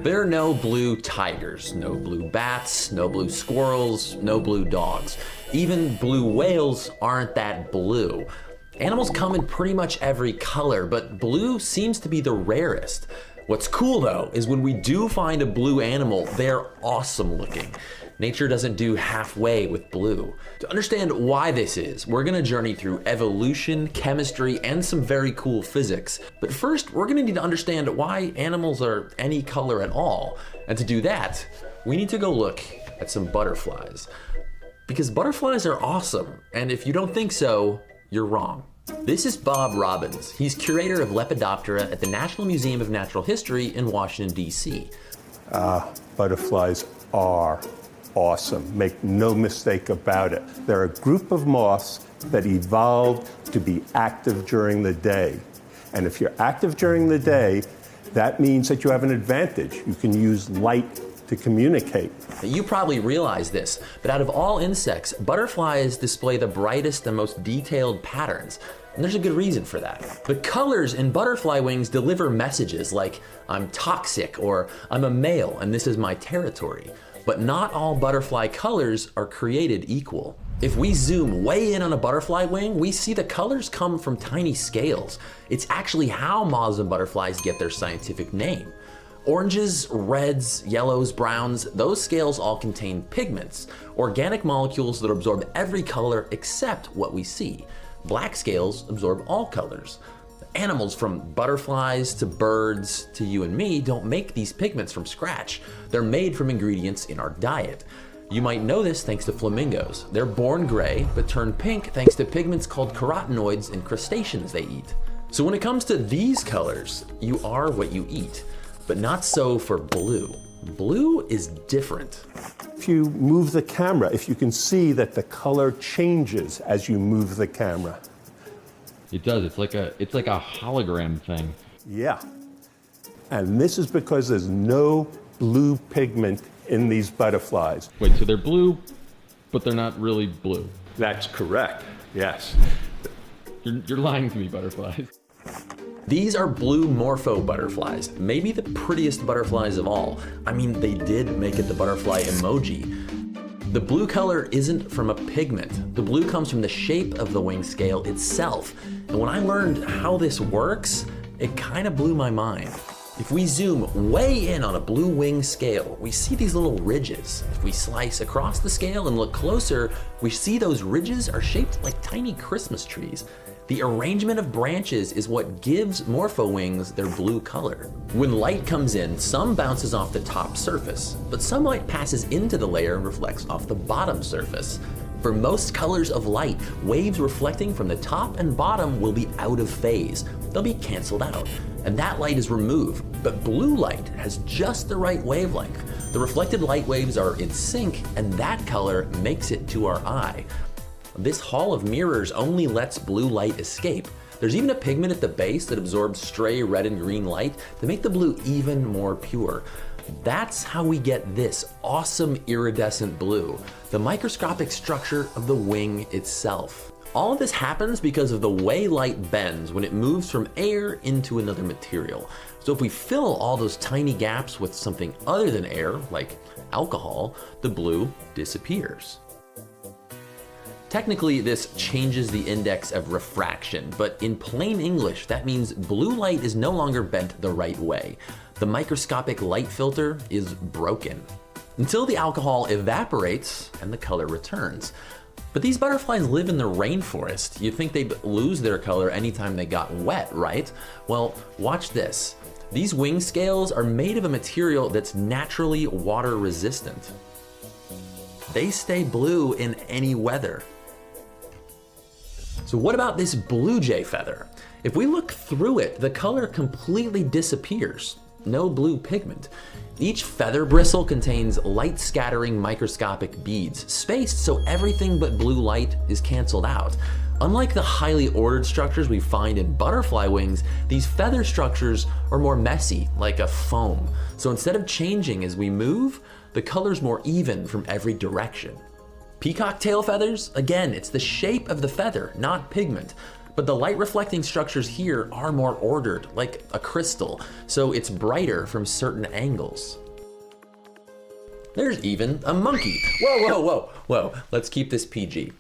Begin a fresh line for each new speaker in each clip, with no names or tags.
There are no blue tigers, no blue bats, no blue squirrels, no blue dogs. Even blue whales aren't that blue. Animals come in pretty much every color, but blue seems to be the rarest. What's cool though is when we do find a blue animal, they're awesome looking. Nature doesn't do halfway with blue. To understand why this is, we're gonna journey through evolution, chemistry, and some very cool physics. But first, we're gonna need to understand why animals are any color at all. And to do that, we need to go look at some butterflies. Because butterflies are awesome, and if you don't think so, you're wrong. This is Bob Robbins. He's curator of Lepidoptera at the National Museum of Natural History in Washington, D.C.
Butterflies are awesome. Make no mistake about it. They're a group of moths that evolved to be active during the day. And if you're active during the day, that means that you have an advantage. You can use light to communicate.
You probably realize this, but out of all insects, butterflies display the brightest and most detailed patterns. And there's a good reason for that. The colors in butterfly wings deliver messages like, I'm toxic, or I'm a male and this is my territory. But not all butterfly colors are created equal. If we zoom way in on a butterfly wing, we see the colors come from tiny scales. It's actually how moths and butterflies get their scientific name. Oranges, reds, yellows, browns, those scales all contain pigments, organic molecules that absorb every color except what we see. Black scales absorb all colors. Animals from butterflies to birds to you and me don't make these pigments from scratch. They're made from ingredients in our diet. You might know this thanks to flamingos. They're born gray, but turn pink thanks to pigments called carotenoids in crustaceans they eat. So when it comes to these colors, you are what you eat, but not so for blue. Blue is different.
If you move the camera, if you can see that the color changes as you move the camera.
It does. It's like a hologram thing.
Yeah. And this is because there's no blue pigment in these butterflies.
Wait, so they're blue, but they're not really blue?
That's correct. Yes.
You're lying to me, butterflies.
These are blue morpho butterflies, maybe the prettiest butterflies of all. I mean, they did make it the butterfly emoji. The blue color isn't from a pigment. The blue comes from the shape of the wing scale itself. And when I learned how this works, it kind of blew my mind. If we zoom way in on a blue wing scale, we see these little ridges. If we slice across the scale and look closer, we see those ridges are shaped like tiny Christmas trees. The arrangement of branches is what gives morpho wings their blue color. When light comes in, some bounces off the top surface, but some light passes into the layer and reflects off the bottom surface. For most colors of light, waves reflecting from the top and bottom will be out of phase. They'll be canceled out, and that light is removed. But blue light has just the right wavelength. The reflected light waves are in sync, and that color makes it to our eye. This hall of mirrors only lets blue light escape. There's even a pigment at the base that absorbs stray red and green light to make the blue even more pure. That's how we get this awesome iridescent blue, the microscopic structure of the wing itself. All of this happens because of the way light bends when it moves from air into another material. So if we fill all those tiny gaps with something other than air, like alcohol, the blue disappears. Technically, this changes the index of refraction, but in plain English, that means blue light is no longer bent the right way. The microscopic light filter is broken until the alcohol evaporates and the color returns. But these butterflies live in the rainforest. You'd think they'd lose their color anytime they got wet, right? Well, watch this. These wing scales are made of a material that's naturally water resistant. They stay blue in any weather. So what about this blue jay feather? If we look through it, the color completely disappears. No blue pigment. Each feather bristle contains light scattering microscopic beads, spaced so everything but blue light is canceled out. Unlike the highly ordered structures we find in butterfly wings, these feather structures are more messy, like a foam. So instead of changing as we move, the color's more even from every direction. Peacock tail feathers, again, it's the shape of the feather, not pigment. But the light reflecting structures here are more ordered, like a crystal, so it's brighter from certain angles. There's even a monkey. Whoa, whoa, whoa, whoa, let's keep this PG.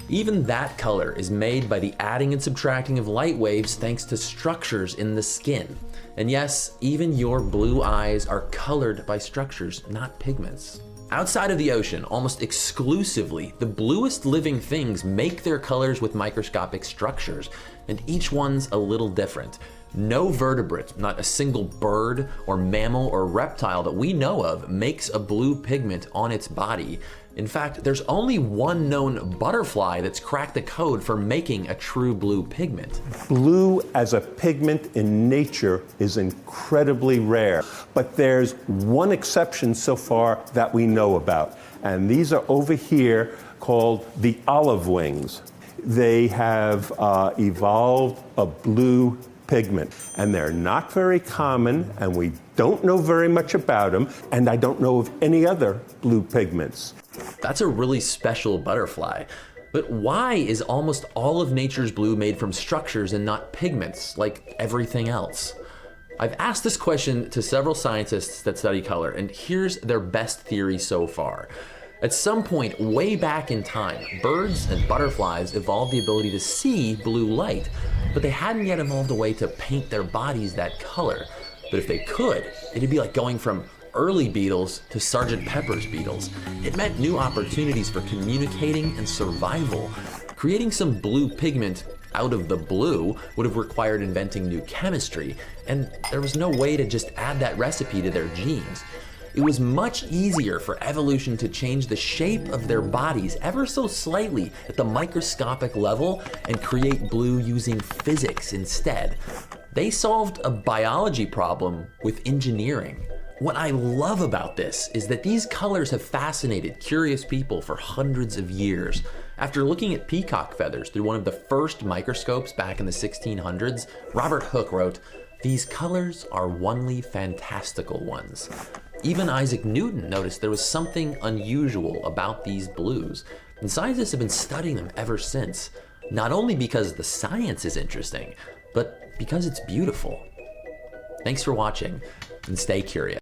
Even that color is made by the adding and subtracting of light waves thanks to structures in the skin. And yes, even your blue eyes are colored by structures, not pigments. Outside of the ocean, almost exclusively, the bluest living things make their colors with microscopic structures, and each one's a little different. No vertebrate, not a single bird or mammal or reptile that we know of, makes a blue pigment on its body. In fact, there's only one known butterfly that's cracked the code for making a true blue pigment.
Blue as a pigment in nature is incredibly rare, but there's one exception so far that we know about, and these are over here called the olive wings. They have evolved a blue pigment, and they're not very common, and we don't know very much about them, and I don't know of any other blue pigments.
That's a really special butterfly. But why is almost all of nature's blue made from structures and not pigments, like everything else? I've asked this question to several scientists that study color, and here's their best theory so far. At some point way back in time, birds and butterflies evolved the ability to see blue light, but they hadn't yet evolved a way to paint their bodies that color. But if they could, it'd be like going from early beetles to Sgt. Pepper's beetles. It meant new opportunities for communicating and survival. Creating some blue pigment out of the blue would have required inventing new chemistry, and there was no way to just add that recipe to their genes. It was much easier for evolution to change the shape of their bodies ever so slightly at the microscopic level and create blue using physics instead. They solved a biology problem with engineering. What I love about this is that these colors have fascinated curious people for hundreds of years. After looking at peacock feathers through one of the first microscopes back in the 1600s, Robert Hooke wrote, "These colors are onely fantastical ones." Even Isaac Newton noticed there was something unusual about these blues, and scientists have been studying them ever since, not only because the science is interesting, but because it's beautiful. Thanks for watching, and stay curious.